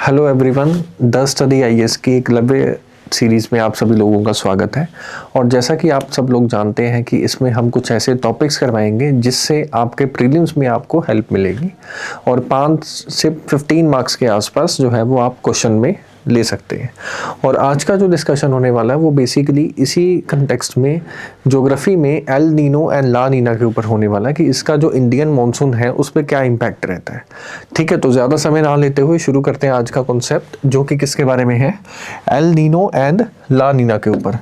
Hello everyone, the study IAS की Eklavya series में आप सभी लोगों का स्वागत है। और जैसा कि आप सब लोग जानते हैं कि इसमें हम कुछ ऐसे टॉपिक्स करवाएंगे जिससे आपके प्रीलिम्स में आपको हेल्प मिलेगी और 5 से 15 मार्क्स के आसपास जो है वो आप क्वेश्चन में ले सकते हैं। और आज का जो डिस्कशन होने वाला है वो बेसिकली इसी कंटेक्स्ट में ज्योग्राफी में एल नीनो एंड ला नीना के ऊपर होने वाला है कि इसका जो इंडियन मॉनसून है उस पर क्या इम्पैक्ट रहता है। ठीक है, तो ज़्यादा समय ना लेते हुए शुरू करते हैं आज का कॉन्सेप्ट, जो कि किसके बारे में है, एल नीनो एंड ला नीना के ऊपर।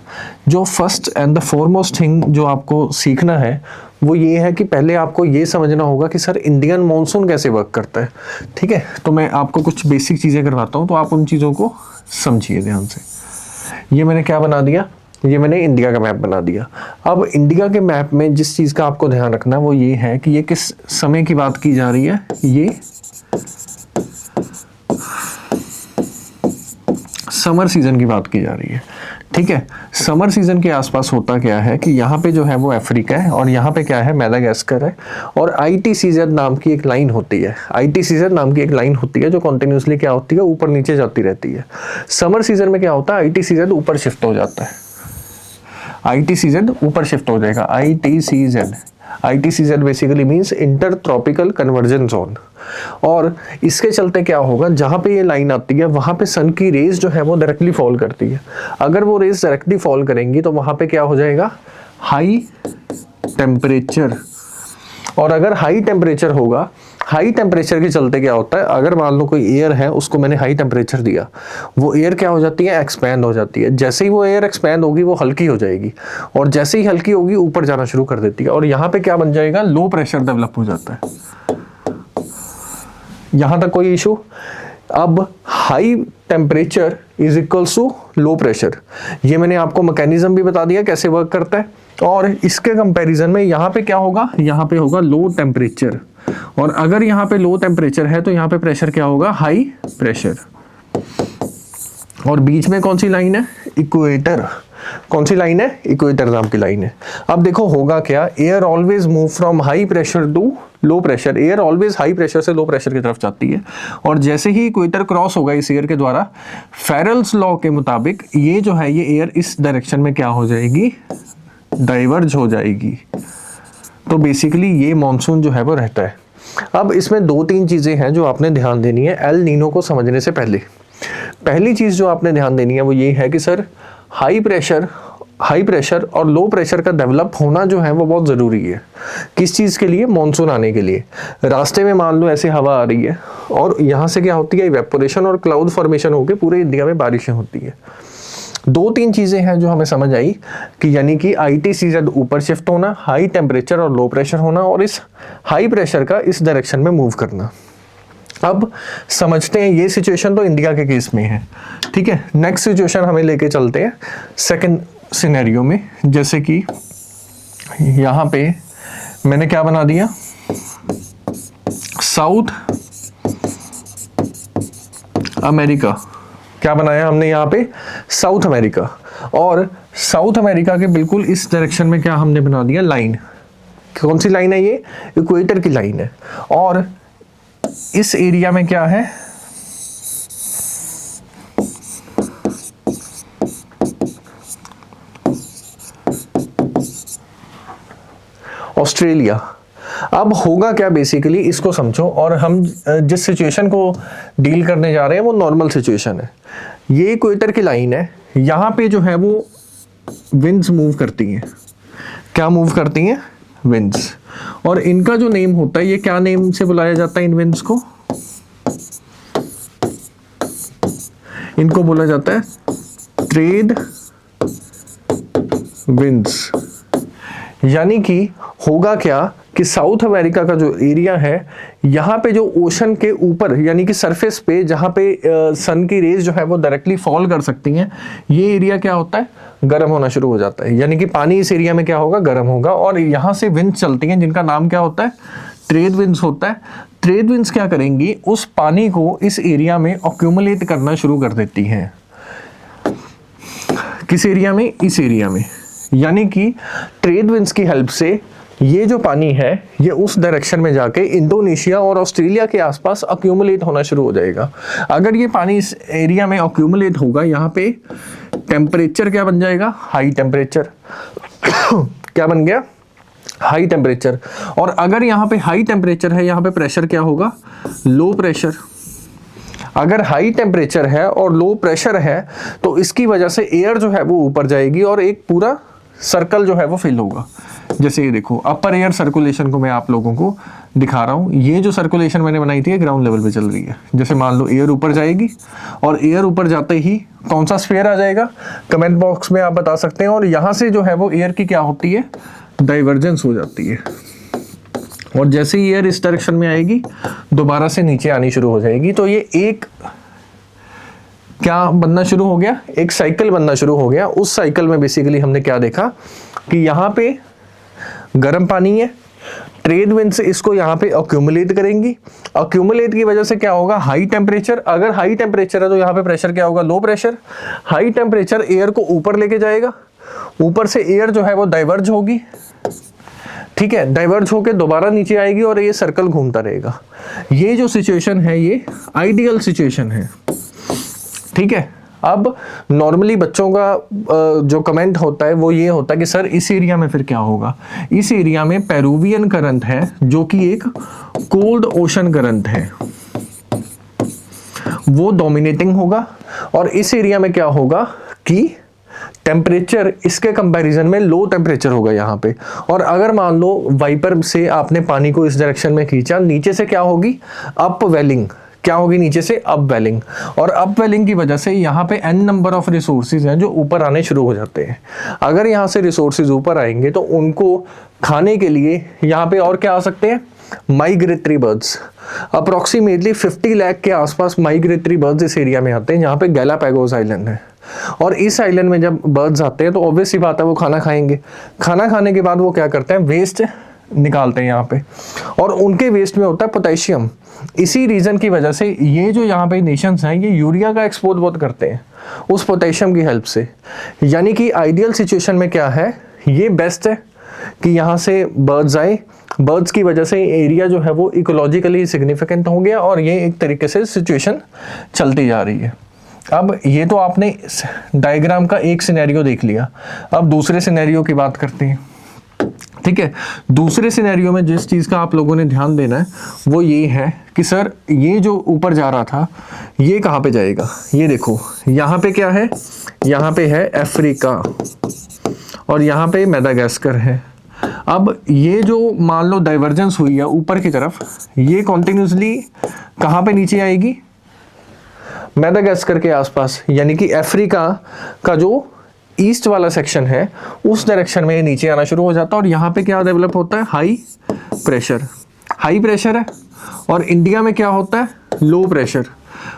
जो first and the foremost thing जो आपको सीखना है वो ये है कि पहले आपको ये समझना होगा कि सर इंडियन मॉनसून कैसे वर्क करता है। ठीक है, तो मैं आपको कुछ बेसिक चीज़ें करवाता हूँ, तो आप उन चीज़ों को समझिए ध्यान से। ये मैंने क्या बना दिया, ये मैंने इंडिया का मैप बना दिया। अब इंडिया के मैप में जिस चीज़ का आपको ध्यान रखना है वो ये है कि ये किस समय की बात की जा रही है। ये समर सीजन की बात की जा रही है। ठीक है, समर सीजन के आसपास होता क्या है कि यहाँ पे जो है वो अफ्रीका है और यहाँ पे क्या है, मैडागास्कर है। और ITCZ नाम की एक लाइन होती है, ITCZ नाम की एक लाइन होती है जो कॉन्टिन्यूसली क्या होती है, ऊपर नीचे जाती रहती है। समर सीजन में क्या होता है, ITCZ ऊपर शिफ्ट हो जाता है, ITCZ ऊपर शिफ्ट हो जाएगा। ITCZ basically means inter tropical conversion zone. और इसके चलते क्या होगा, जहाँ पे ये लाइन आती है वहाँ पे सन की रेज जो है वो डायरेक्टली फॉल करती है। अगर वो रेज डायरेक्टली फॉल करेंगी तो वहाँ पे क्या हो जाएगा, हाई टेम्परेचर। और अगर हाई टेम्परेचर होगा, हाई टेम्परेचर के चलते क्या होता है, अगर मान लो कोई एयर है उसको मैंने हाई टेम्परेचर दिया, वो एयर क्या हो जाती है, एक्सपैंड हो जाती है। जैसे ही वो एयर एक्सपैंड होगी वो हल्की हो जाएगी और जैसे ही हल्की होगी ऊपर जाना शुरू कर देती है और यहाँ पे क्या बन जाएगा, लो प्रेशर डेवलप हो जाता है। यहाँ तक कोई इशू। अब high temperature is equals to low pressure, ये मैंने आपको मैकेनिज्म भी बता दिया कैसे वर्क करता है। और इसके कंपैरिजन में यहाँ पे क्या होगा, यहाँ पे होगा लो टेम्परेचर। और अगर यहाँ पे लो टेम्परेचर है तो यहाँ पे प्रेशर क्या होगा, हाई प्रेशर। और बीच में कौन सी लाइन है, इक्वेटर। कौन सी लाइन है, इक्वेटर नाम की लाइन है। अब देखो होगा क्या, air always move from high pressure to low pressure. Air always high pressure से लो प्रेशर की तरफ जाती है और जैसे ही इक्वेटर क्रॉस होगा इस एयर के द्वारा, फेरेल्स लॉ के मुताबिक ये जो है ये एयर इस डायरेक्शन में क्या हो जाएगी, डाइवर्ज हो जाएगी। तो बेसिकली ये मॉनसून जो है वो रहता है। अब इसमें 2-3 चीजें हैं जो आपने ध्यान देनी है एल नीनो को समझने से पहले। पहली चीज जो आपने ध्यान देनी है वो ये है कि सर हाई प्रेशर और लो प्रेशर का डेवलप होना जो है वो बहुत ज़रूरी है। किस चीज़ के लिए, मॉनसून आने के लिए। रास्ते में मान लो ऐसे हवा आ रही है और यहाँ से क्या होती है, इवेपोरेशन और क्लाउड फॉर्मेशन होकर पूरे इंडिया में बारिशें होती है। 2-3 चीज़ें हैं जो हमें समझ आई कि यानी कि ITCZ ऊपर शिफ्ट होना, हाई टेम्परेचर और लो प्रेशर होना और इस हाई प्रेशर का इस डायरेक्शन में मूव करना। अब समझते हैं, ये सिचुएशन तो इंडिया के केस में है। ठीक है, नेक्स्ट सिचुएशन हमें लेके चलते हैं सेकंड सिनेरियो में। जैसे कि यहाँ पे मैंने क्या बना दिया, साउथ अमेरिका। क्या बनाया हमने यहाँ पे, साउथ अमेरिका। और साउथ अमेरिका के बिल्कुल इस डायरेक्शन में क्या हमने बना दिया, लाइन। कौन सी लाइन है ये, इक्वेटर की लाइन है। और इस एरिया में क्या है, ऑस्ट्रेलिया। अब होगा क्या, बेसिकली इसको समझो। और हम जिस सिचुएशन को डील करने जा रहे हैं वो नॉर्मल सिचुएशन है। ये इक्वेटर की लाइन है, यहाँ पे जो है वो विंड्स मूव करती हैं। क्या मूव करती हैं, विंड्स। और इनका जो नेम होता है, ये क्या नेम से बुलाया जाता है इन विंड्स को, इनको बोला जाता है ट्रेड विंड्स। यानी कि होगा क्या कि साउथ अमेरिका का जो एरिया है, यहाँ पे जो ओशन के ऊपर यानी कि सरफेस पे जहाँ पे सन की रेज जो है वो डायरेक्टली फॉल कर सकती हैं, ये एरिया क्या होता है, गर्म होना शुरू हो जाता है। यानी कि पानी इस एरिया में क्या होगा, गर्म होगा। और यहाँ से विंड्स चलती हैं जिनका नाम क्या होता है, ट्रेड विंड्स होता है। ट्रेड विंड्स क्या करेंगी, उस पानी को इस एरिया में अक्यूमुलेट करना शुरू कर देती हैं। किस एरिया में, इस एरिया में। यानी कि ट्रेड विंड्स की हेल्प से ये जो पानी है ये उस डायरेक्शन में जाके इंडोनेशिया और ऑस्ट्रेलिया के आसपास अक्यूमुलेट होना शुरू हो जाएगा। अगर ये पानी इस एरिया में अक्यूमुलेट होगा, यहाँ पे टेम्परेचर क्या बन जाएगा, हाई टेम्परेचर क्या बन गया, हाई टेम्परेचर। और अगर यहाँ पे हाई टेम्परेचर है, यहाँ पे प्रेशर क्या होगा, लो प्रेशर। अगर हाई टेम्परेचर है और लो प्रेशर है तो इसकी वजह से एयर जो है वो ऊपर जाएगी और एक पूरा सर्कल जो है वो फिल होगा। जैसे ये देखो, अपर एयर सर्कुलेशन को मैं आप लोगों को दिखा रहा हूँ। ये जो सर्कुलेशन मैंने बनाई थी ग्राउंड लेवल पे चल रही है। जैसे मान लो एयर ऊपर जाएगी और एयर ऊपर जाते ही कौन सा स्फीयर आ जाएगा, कमेंट बॉक्स में आप बता सकते हैं। और यहाँ से जो है वो एयर की क्या होती है, डाइवर्जेंस हो जाती है। और जैसे ही एयर इस डायरेक्शन में आएगी दोबारा से नीचे आनी शुरू हो जाएगी। तो ये एक क्या बनना शुरू हो गया, एक साइकिल बनना शुरू हो गया। उस साइकिल में बेसिकली हमने क्या देखा कि यहाँ पे गर्म पानी है, ट्रेड विंड्स इसको यहाँ पे अक्यूमुलेट करेंगी। अक्यूमुलेट की वजह से क्या होगा, हाई टेम्परेचर। अगर हाई टेम्परेचर है तो यहाँ पे प्रेशर क्या होगा, low pressure. High temperature air को ऊपर लेके जाएगा, ऊपर से एयर जो है वो डाइवर्ज होगी, ठीक है, डाइवर्ज होके दोबारा नीचे आएगी और ये सर्कल घूमता रहेगा। ये जो सिचुएशन है ये आइडियल सिचुएशन है, ठीक है। अब नॉर्मली बच्चों का जो कमेंट होता है वो ये होता है कि सर इस एरिया में फिर क्या होगा। इस एरिया में पेरुवियन करंट है जो कि एक कोल्ड ओशन करंट है, वो डोमिनेटिंग होगा। और इस एरिया में क्या होगा कि टेम्परेचर इसके कंपैरिजन में लो टेम्परेचर होगा यहाँ पे। और अगर मान लो वाइपर से आपने पानी को इस डायरेक्शन में खींचा, नीचे से क्या होगी, अप वेलिंग। क्या होगी, नीचे से अप वेलिंग। और अप वेलिंग की वजह से यहाँ पे n नंबर ऑफ रिसोर्सेज हैं जो ऊपर आने शुरू हो जाते हैं। अगर यहाँ से रिसोर्सेज ऊपर आएंगे तो उनको खाने के लिए यहाँ पे और क्या आ सकते हैं, माइग्रेटरी बर्ड्स। अप्रोक्सीमेटली 50 लाख के आसपास माइग्रेटरी बर्ड्स इस एरिया में आते हैं जहाँ पे गैलापागोस आइलैंड है। और इस आइलैंड में जब बर्ड्स आते हैं तो ऑब्वियस सी बात है वो खाना खाएंगे। खाना खाने के बाद वो क्या करते हैं, वेस्ट निकालते हैं यहाँ पे, और उनके वेस्ट में होता है पोटेशियम। इसी रीजन की वजह से ये जो यहाँ पे नेशंस हैं ये यूरिया का एक्सपोर्ट बहुत करते हैं उस पोटेशियम की हेल्प से। यानी कि आइडियल सिचुएशन में क्या है, ये बेस्ट है कि यहाँ से बर्ड्स आए। बर्ड्स की वजह से एरिया जो है वो इकोलॉजिकली सिग्निफिकेंट हो गया और ये एक तरीके से सिचुएशन चलती जा रही है। अब ये तो आपने डायग्राम का एक सिनेरियो देख लिया। अब दूसरे सिनेरियो की बात करते हैं, ठीक है। दूसरे सिनेरियो में जिस चीज़ का आप लोगों ने ध्यान देना है वो ये है कि सर ये जो ऊपर जा रहा था ये कहाँ पे जाएगा। ये देखो यहाँ पे क्या है, यहाँ पे है अफ्रीका और यहाँ पे मेडागास्कर है। अब ये जो मान लो डाइवर्जेंस हुई है ऊपर की तरफ, ये कॉन्टिन्यूसली कहाँ पे नीचे आएगी, मेडागास्कर के आसपास। यानी कि अफ्रीका का जो ईस्ट वाला सेक्शन है उस डायरेक्शन में नीचे आना शुरू हो जाता है। और यहाँ पे क्या डेवलप होता है, हाई प्रेशर। हाई प्रेशर है और इंडिया में क्या होता है, लो प्रेशर।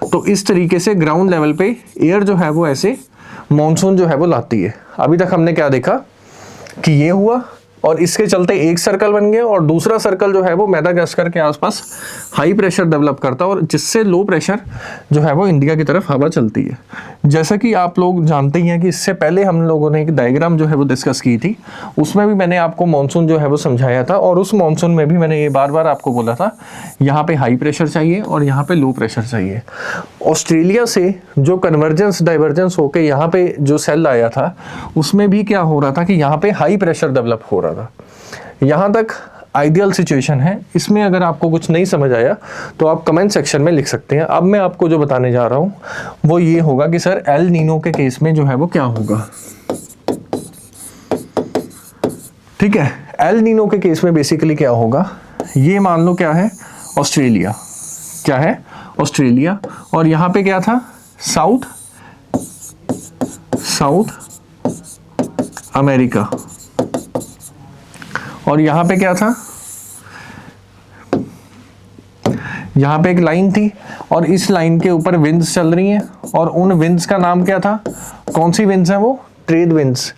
तो इस तरीके से ग्राउंड लेवल पे एयर जो है वो ऐसे मॉनसून जो है वो लाती है। अभी तक हमने क्या देखा कि ये हुआ और इसके चलते एक सर्कल बन गया और दूसरा सर्कल जो है वो मेडागास्कर के आसपास हाई प्रेशर डेवलप करता है और जिससे लो प्रेशर जो है वो इंडिया की तरफ हवा चलती है। जैसा कि आप लोग जानते ही हैं कि इससे पहले हम लोगों ने एक डायग्राम जो है वो डिस्कस की थी, उसमें भी मैंने आपको मानसून जो है वो समझाया था। और उस मानसून में भी मैंने ये बार बार आपको बोला था यहाँ पे हाई प्रेशर चाहिए और यहाँ पे लो प्रेशर चाहिए। ऑस्ट्रेलिया से जो कन्वर्जेंस डाइवर्जेंस होकर यहाँ पे जो सेल आया था उसमें भी क्या हो रहा था कि यहाँ पे हाई प्रेशर डेवलप हो रहा था। यहाँ तक आइडियल सिचुएशन है। इसमें अगर आपको कुछ नहीं समझ आया तो आप कमेंट सेक्शन में लिख सकते हैं। अब मैं आपको जो बताने जा रहा हूँ वो ये होगा कि सर एल नीनो के केस में जो है वो क्या होगा, ठीक है। एल नीनो के केस में बेसिकली क्या होगा, ये मान लो क्या है, ऑस्ट्रेलिया, क्या है, ऑस्ट्रेलिया। और यहाँ पे क्या था, साउथ अमेरिका। और यहाँ पे क्या था, यहाँ पे एक लाइन थी और इस लाइन के ऊपर विंड्स चल रही हैं और उन विंड्स का नाम क्या था, कौन सी विंड्स हैं वो, ट्रेड विंड्स।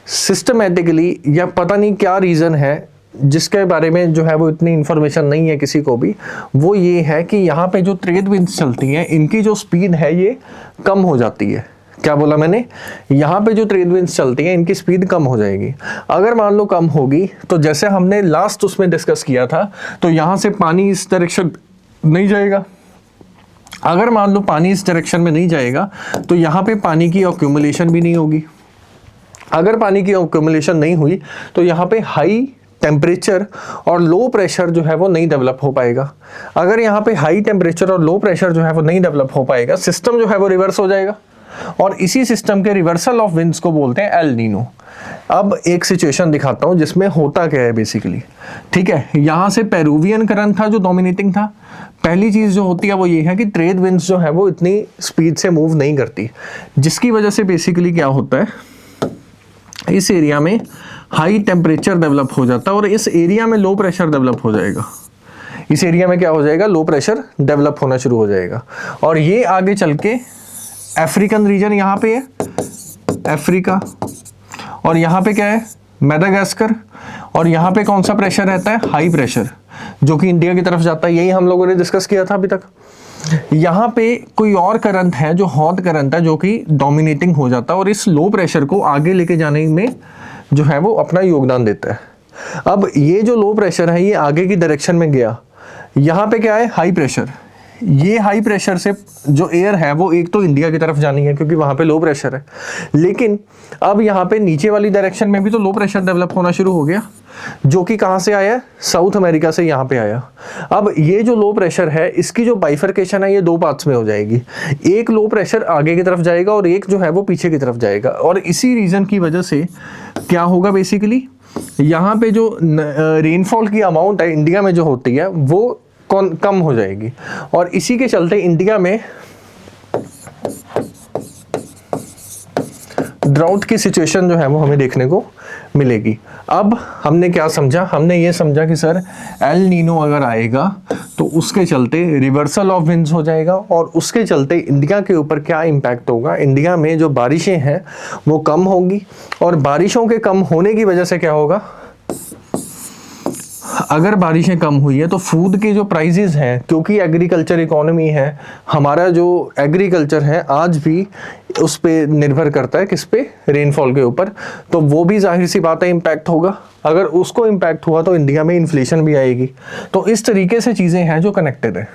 सिस्टमेटिकली या पता नहीं क्या रीज़न है जिसके बारे में जो है वो इतनी इन्फॉर्मेशन नहीं है किसी को भी, वो ये है कि यहाँ पे जो ट्रेड विंड्स चलती हैं इनकी जो स्पीड है ये कम हो जाती है। क्या बोला मैंने, यहाँ पे जो ट्रेड विंड्स चलती हैं इनकी स्पीड कम हो जाएगी। अगर मान लो कम होगी तो जैसे हमने लास्ट उसमें डिस्कस किया था, तो यहाँ से पानी इस डायरेक्शन नहीं जाएगा। अगर मान लो पानी इस डायरेक्शन में नहीं जाएगा तो यहाँ पे पानी की अक्यूमुलेशन भी नहीं होगी। अगर पानी की अक्यूमुलेशन नहीं हुई तो यहाँ पे हाई टेम्परेचर और लो प्रेशर जो है वो नहीं डेवलप हो पाएगा। अगर यहाँ पे हाई टेम्परेचर और लो प्रेशर जो है वो नहीं डेवलप हो पाएगा, सिस्टम जो है वो रिवर्स हो जाएगा, और इसी सिस्टम के रिवर्सल ऑफ विंड्स को बोलते हैं एल नीनो। अब एक सिचुएशन दिखाता हूं जिसमें होता क्या है बेसिकली। ठीक है, यहां से पेरुवियन करंट था जो डोमिनेटिंग था। पहली चीज जो होती है वो ये है कि ट्रेड विंड्स जो है वो इतनी स्पीड से मूव नहीं करती, जिसकी वजह से बेसिकली क्या होता है, इस एरिया में हाई टेम्परेचर डेवलप हो जाता है और इस एरिया में लो प्रेशर डेवलप हो जाएगा। इस एरिया में क्या हो जाएगा, लो प्रेशर डेवलप होना शुरू हो जाएगा, और ये आगे चल के अफ्रीकन रीजन यहाँ पे है, अफ्रीका, और यहाँ पे क्या है, मेडागास्कर, और यहाँ पे कौन सा प्रेशर रहता है, हाई प्रेशर, जो कि इंडिया की तरफ जाता है। यही हम लोगों ने डिस्कस किया था अभी तक। यहाँ पे कोई और करंट है जो हॉट करंट है, जो कि डोमिनेटिंग हो जाता है और इस लो प्रेशर को आगे लेके जाने में जो है वो अपना योगदान देता है। अब ये जो लो प्रेशर है ये आगे की डायरेक्शन में गया, यहाँ पे क्या है, हाई प्रेशर। ये हाई प्रेशर से जो एयर है वो एक तो इंडिया की तरफ जानी है क्योंकि वहाँ पे लो प्रेशर है, लेकिन अब यहाँ पे नीचे वाली डायरेक्शन में भी तो लो प्रेशर डेवलप होना शुरू हो गया, जो कि कहाँ से आया, साउथ अमेरिका से यहाँ पे आया। अब ये जो लो प्रेशर है इसकी जो बाइफर्केशन है ये दो पार्ट्स में हो जाएगी, एक लो प्रेशर आगे की तरफ जाएगा और एक जो है वो पीछे की तरफ जाएगा। और इसी रीजन की वजह से क्या होगा, बेसिकली यहाँ पे जो रेनफॉल की अमाउंट है इंडिया में जो होती है वो कम हो जाएगी, और इसी के चलते इंडिया में ड्राउट की सिचुएशन जो है वो हमें देखने को मिलेगी। अब हमने क्या समझा, हमने ये समझा कि सर एल नीनो अगर आएगा तो उसके चलते रिवर्सल ऑफ विंड्स हो जाएगा, और उसके चलते इंडिया के ऊपर क्या इम्पैक्ट होगा, इंडिया में जो बारिशें हैं वो कम होंगी, और बारिशों के कम होने की वजह से क्या होगा, अगर बारिशें कम हुई है तो फूड के जो प्राइजेस हैं, क्योंकि एग्रीकल्चर इकोनॉमी है हमारा, जो एग्रीकल्चर है आज भी उस पे निर्भर करता है, किस पे, रेनफॉल के ऊपर, तो वो भी जाहिर सी बात है इम्पैक्ट होगा। अगर उसको इम्पैक्ट हुआ तो इंडिया में इन्फ्लेशन भी आएगी। तो इस तरीके से चीज़ें हैं जो कनेक्टेड है।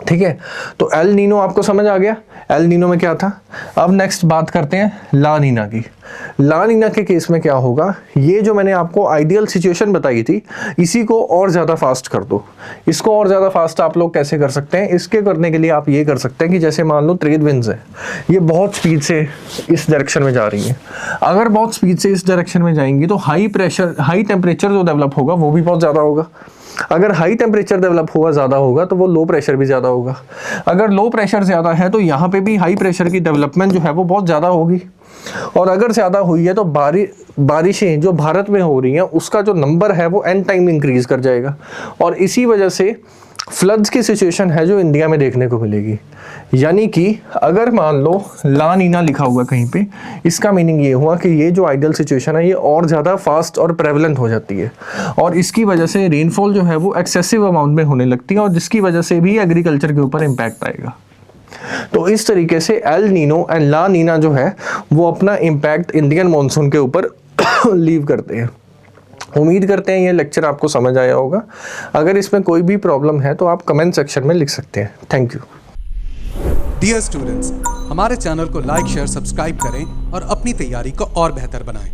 ठीक है, तो एल नीनो आपको समझ आ गया, एल नीनो में क्या था। अब नेक्स्ट बात करते हैं ला नीना की। ला नीना के केस में क्या होगा, ये जो मैंने आपको आइडियल सिचुएशन बताई थी इसी को और ज़्यादा फास्ट कर दो। इसको और ज़्यादा फास्ट आप लोग कैसे कर सकते हैं, इसके करने के लिए आप ये कर सकते हैं कि जैसे मान लो ट्रेड विंड्स है, ये बहुत स्पीड से इस डायरेक्शन में जा रही हैं। अगर बहुत स्पीड से इस डायरेक्शन में जाएंगी तो हाई प्रेशर, हाई टेम्परेचर जो डेवलप होगा वो भी बहुत ज़्यादा होगा। अगर हाई टेम्परेचर डेवलप हुआ ज़्यादा होगा तो वो लो प्रेशर भी ज़्यादा होगा। अगर लो प्रेशर ज़्यादा है तो यहाँ पे भी हाई प्रेशर की डेवलपमेंट जो है वो बहुत ज़्यादा होगी, और अगर ज़्यादा हुई है तो बारिशें जो भारत में हो रही हैं उसका जो नंबर है वो एन टाइम इंक्रीज कर जाएगा, और इसी वजह से फ्लड्स की सिचुएशन है जो इंडिया में देखने को मिलेगी। यानी कि अगर मान लो ला नीना लिखा हुआ कहीं पे, इसका मीनिंग ये हुआ कि ये जो आइडियल सिचुएशन है ये और ज़्यादा फास्ट और प्रेवलेंट हो जाती है, और इसकी वजह से रेनफॉल जो है वो एक्सेसिव अमाउंट में होने लगती है, और जिसकी वजह से भी एग्रीकल्चर के ऊपर इम्पैक्ट आएगा। तो इस तरीके से एल नीनो एंड ला नीना जो है वो अपना इम्पैक्ट इंडियन मॉनसून के ऊपर लीव करते हैं। उम्मीद करते हैं ये लेक्चर आपको समझ आया होगा। अगर इसमें कोई भी प्रॉब्लम है तो आप कमेंट सेक्शन में लिख सकते हैं। Thank you. डियर स्टूडेंट्स, हमारे चैनल को लाइक, शेयर, सब्सक्राइब करें और अपनी तैयारी को और बेहतर बनाएं।